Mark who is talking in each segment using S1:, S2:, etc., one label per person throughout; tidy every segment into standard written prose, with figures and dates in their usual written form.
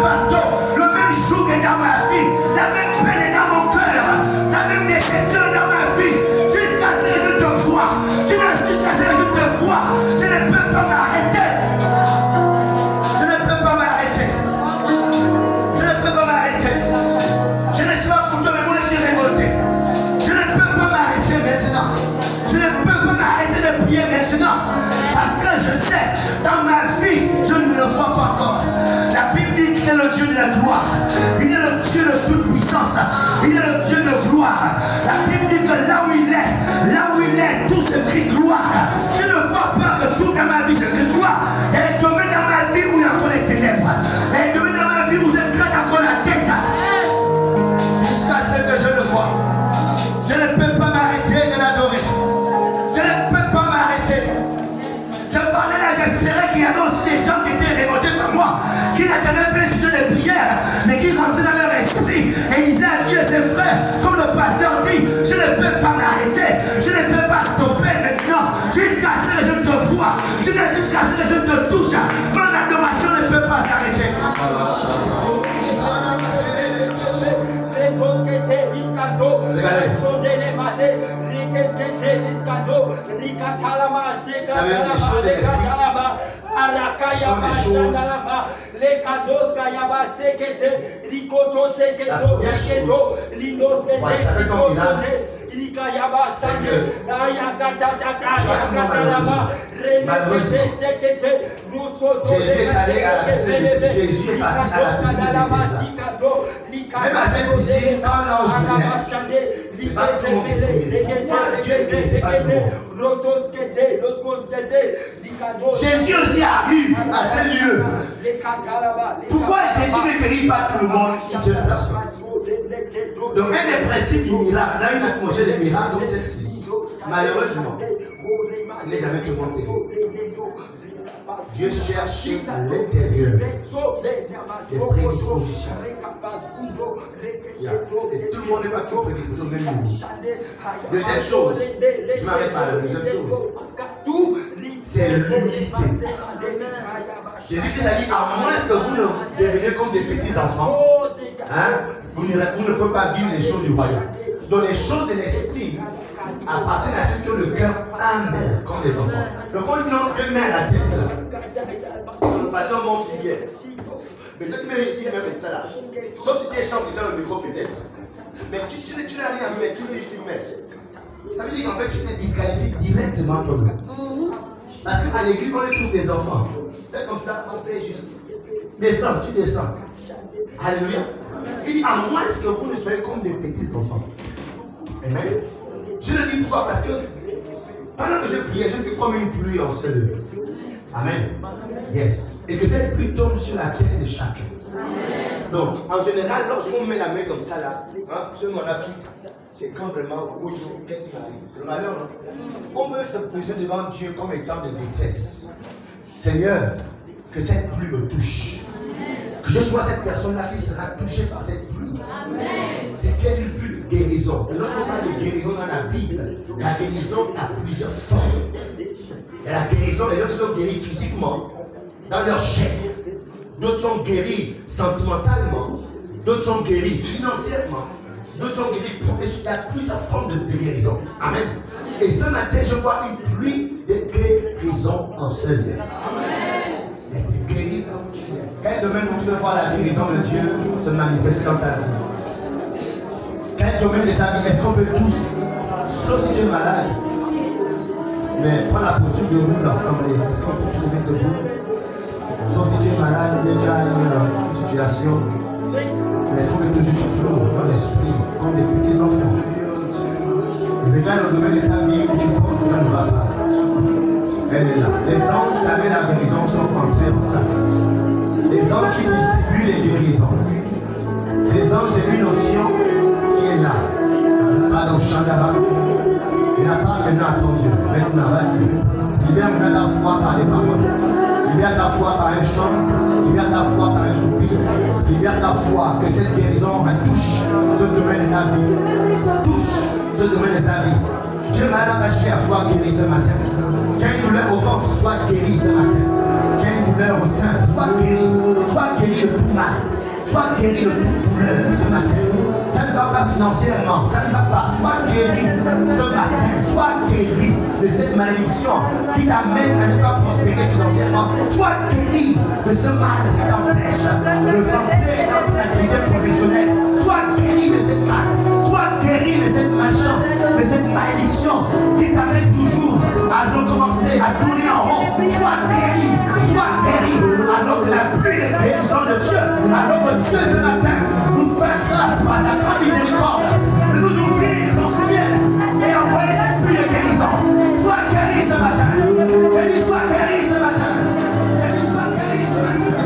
S1: fardeau, le même joug est dans ma vie, la même peine est dans mon cœur, la même déception est dans ma vie. Jusqu'à ce que je te vois, jusqu'à ce que je te vois, je ne peux pas m'arrêter. Je ne peux pas m'arrêter. Je ne peux pas m'arrêter. Je ne suis pas pour toi, mais moi je suis révolté. Je ne peux pas m'arrêter maintenant. Je ne peux pas m'arrêter de prier maintenant. Parce que je sais, dans ma vie, je ne le vois pas encore. La Bible dit qu'il est le Dieu de la gloire. Il est le Dieu de toute puissance. Il est le Dieu de gloire. La Bible dit que là où il est, tout s'écrit gloire. Je ne vois pas que tout dans ma vie s'écrit gloire. Il y a des domaines dans ma vie où il y a encore les ténèbres. Il y a des domaines dans ma vie où je traîne encore la tête. Jusqu'à ce que je le vois. Je ne peux pas m'arrêter de l'adorer. Je ne peux pas m'arrêter. Je parlais là, j'espérais qu'il y avait aussi des gens qui étaient révoltés comme moi, qui n'attendaient pas sur les prières, mais qui rentraient dans leur esprit et disaient à Dieu et ses frères, comme le pasteur dit, je ne peux pas m'arrêter, je ne peux pas stopper maintenant, jusqu'à ce que je te vois, jusqu'à ce que je te touche. Mon adoration ne peut pas s'arrêter.
S2: Les cadeaux kayaba sekete likoto seketo liketo linos kete likayaba sake ayakata ayakatalaba remese sekete nous soto
S1: Jésus est allé à la piscine. Jésus est parti à la piscine de Bethesda. Même à cette piscine, quand l'ange venait, c'est pas tout le monde qui prie. C'est pas tout le monde. Jésus aussi arrive à ce lieu. Pourquoi Jésus ne guérit pas tout le monde, une seule personne? Donc un des principes du miracle, dans une atmosphère de miracle comme celle-ci, malheureusement, ce n'est jamais tout le monde guéri. Dieu cherche à l'intérieur des prédispositions. Et tout le monde n'est pas tout prédisposé au même niveau. Deuxième chose, je m'arrête par la deuxième chose, c'est l'humilité. Jésus-Christ a dit, à moins que vous ne deveniez comme des petits enfants, vous ne pouvez pas vivre les choses du royaume. Donc les choses de l'esprit appartiennent à ceux qui ont le cœur humble comme les enfants. Donc quand ils ont deux mains à la tête là, le pasteur monte hier. Mais toi tu mets juste une main comme ça là. Sauf si tu es chanté dans le micro peut-être. Mais tu n'as rien à mettre, tu mets juste une main. Ça veut dire qu'en fait tu te disqualifies directement toi-même. Parce qu'à l'église on est tous des enfants. Fais comme ça, on fait juste. Descends, tu descends. Alléluia. Il dit à moins que vous ne soyez comme des petits enfants. Amen. Je le dis pourquoi? Parce que pendant que je priais, je fais comme une pluie en ce lieu. Amen. Yes. Et que cette pluie tombe sur la tête de chacun. Amen. Donc, en général, lorsqu'on met la main comme ça là, chez nous en Afrique, c'est quand vraiment, oui, qu'est-ce qui arrive? C'est le malheur, non? On veut se poser devant Dieu comme étant de détresse. Seigneur, que cette pluie me touche. Que je sois cette personne-là qui sera touchée par cette pluie. C'est qu'il y a une pluie de guérison. Et lorsqu'on parle de guérison dans la Bible, la guérison a plusieurs formes. Il y a la guérison, les gens qui sont guéris physiquement, dans leur chair. D'autres sont guéris sentimentalement. D'autres sont guéris financièrement. D'autres sont guéris professionnellement. Il y a plusieurs formes de guérison. Amen. Et ce matin, je vois une pluie de guérison en ce lieu. Amen. Guéri là où tu es. Quel domaine où tu veux voir la guérison de Dieu se manifester dans ta vie? Quel domaine de ta vie? Est-ce qu'on peut tous, sauf si tu es malade, mais prends la posture debout de l'assemblée. Est-ce qu'on peut tous se mettre debout? Sauf si tu es malade, il y a déjà une situation. Mais est-ce qu'on peut toujours flot dans l'esprit, comme des petits enfants? Et regarde le domaine de ta vie où tu penses que ça ne va pas. Elle est là. Les anges qui avaient la guérison sont entrés en salle. Les anges qui distribuent les guérisons. Les anges, c'est une notion qui est là. Pas dans le champ d'arabe. Il n'a pas maintenant à ton Dieu. Maintenant, vas-y. Libère maintenant ta foi par les paroles. Libère ta foi par un chant. Libère ta foi par un soupir. Libère ta foi que cette guérison touche ce domaine de ta vie. Touche ce domaine de ta vie. Dieu m'a dans ta chair, sois guéri ce matin. Tu as une douleur au ventre, sois guéri ce matin. Tu as une douleur au sein, sois guéri de tout mal. Sois guéri de toute douleur ce matin. Ça ne va pas financièrement, ça ne va pas. Sois guéri ce matin. Sois guéri de cette malédiction qui t'amène à ne pas prospérer financièrement. Sois guéri de ce mal qui t'empêche de rentrer dans ton activité professionnelle. Sois guéri de cette mal. Sois guéri de cette malchance, de cette malédiction qui t'amène toujours à recommencer, à tourner en rond. Sois guéri, alors que la pluie de guérison de Dieu, alors que Dieu ce matin nous fait grâce par sa grande miséricorde de nous ouvrir son ciel et envoyer cette pluie de guérison. Sois guéri ce matin. J'ai dit sois guéri ce matin. J'ai dit sois guéri ce matin.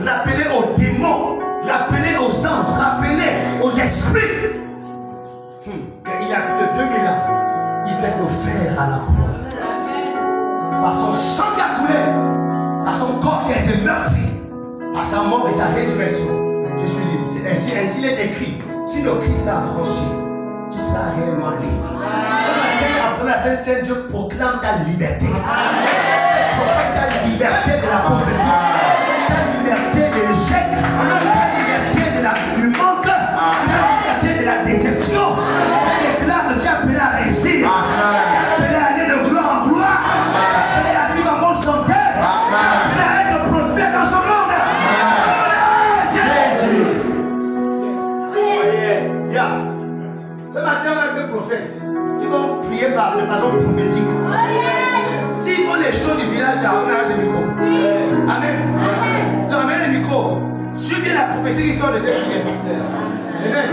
S1: Rappeler aux démons, rappeler aux anges, rappeler aux esprits il y a plus de 2000 ans, il s'est offert à la croix. Par son sang qui a coulé, par son corps qui a été meurtri, par sa mort et sa résurrection, je suis libre. Ainsi il est écrit, si le Christ a affranchi, tu seras réellement libre. Ce matin, après la Sainte Seine, je proclame ta liberté. Je proclame ta liberté de la pauvreté, ta liberté de l'échec, ta liberté du manque, ta liberté de la déception. Je déclare que tu es appelé à réussir, tu es appelé à aller de gloire en gloire, tu es appelé à vivre en bonne santé, tu es appelé à être prospère dans ce monde. Ce matin, on a deux prophètes qui vont prier de façon prophétique. S'ils font les choses du village, on a le micro. Amen. Donc, amène le micro. Suivez la prophétie qui sort de cette prière. Amen.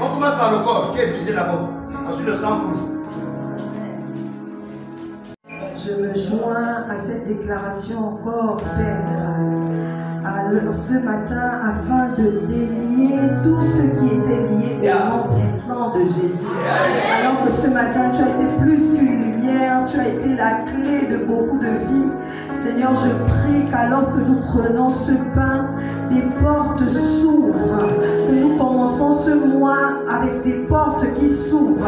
S1: On commence par le corps qui est brisé d'abord. Ensuite, le sang coule.
S3: Je me joins à cette déclaration encore, Père. Ce matin, afin de délier tout ce qui était lié au nom puissant de Jésus. Alors que ce matin, tu as été plus qu'une lumière, tu as été la clé de beaucoup de vies. Seigneur, je prie qu'alors que nous prenons ce pain, des portes s'ouvrent, que nous commençons ce mois avec des portes qui s'ouvrent.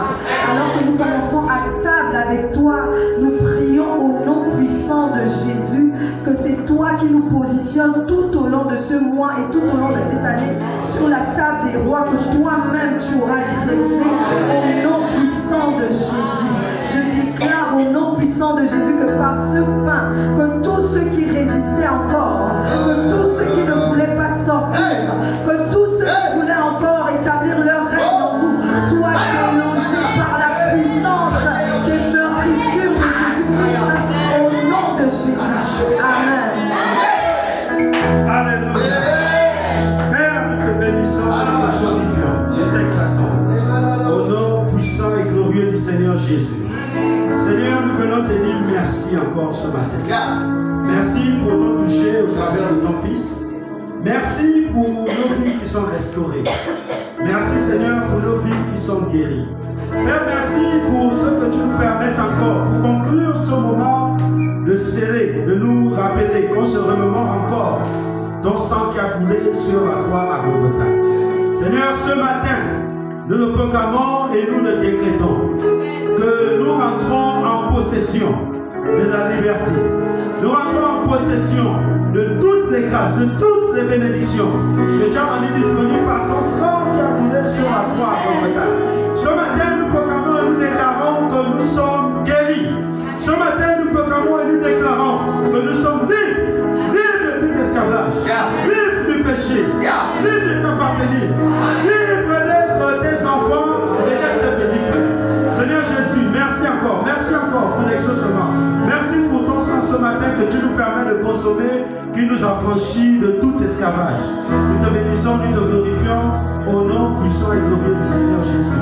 S3: Alors que nous commençons à table avec toi, nous prions au nom puissant de Jésus, que c'est toi qui nous positionnes tout au long de ce mois et tout au long de cette année sur la table des rois que toi-même tu auras dressé au nom puissant de Jésus. Je déclare au nom puissant de Jésus que par ce pain, que tous ceux qui résistaient encore, que tous ceux qui ne voulaient pas sortir, que tous ceux qui voulaient encore établir leur règne en nous, soient délogés par la puissance des meurtrissures de Jésus-Christ au nom de Jésus. Amen.
S4: Alléluia. Père, nous te bénissons, nous te glorifions, nous t'exaltons. Au nom puissant et glorieux du Seigneur Jésus. Seigneur, nous venons te dire merci encore ce matin. Merci pour ton toucher au travers de ton Fils. Merci pour nos vies qui sont restaurées. Merci Seigneur pour nos vies qui sont guéries. Père, merci pour ce que tu nous permettes encore pour conclure ce moment de sceller, de nous rappeler qu'on se remémore encore ton sang qui a coulé sur la croix à Golgotha. Seigneur, ce matin, nous le proclamons et nous le décrétons que nous rentrons en possession de la liberté. Nous rentrons en possession de toutes les grâces, de toutes les bénédictions que tu as rendues disponibles par ton sang qui a coulé sur la croix à Golgotha. Ce matin, nous proclamons et nous déclarons que nous sommes guéris. Ce matin, nous proclamons et nous déclarons que nous sommes libres, libres de tout esclavage, libres du péché, libres de t'appartenir, libres d'être tes enfants et d'être tes petits frères. Seigneur Jésus, merci encore pour l'exaucement. Merci pour ton sang ce matin que tu nous permets de consommer, qui nous a franchis de tout esclavage. Nous te bénissons, nous te glorifions au nom puissant et glorieux du Seigneur Jésus.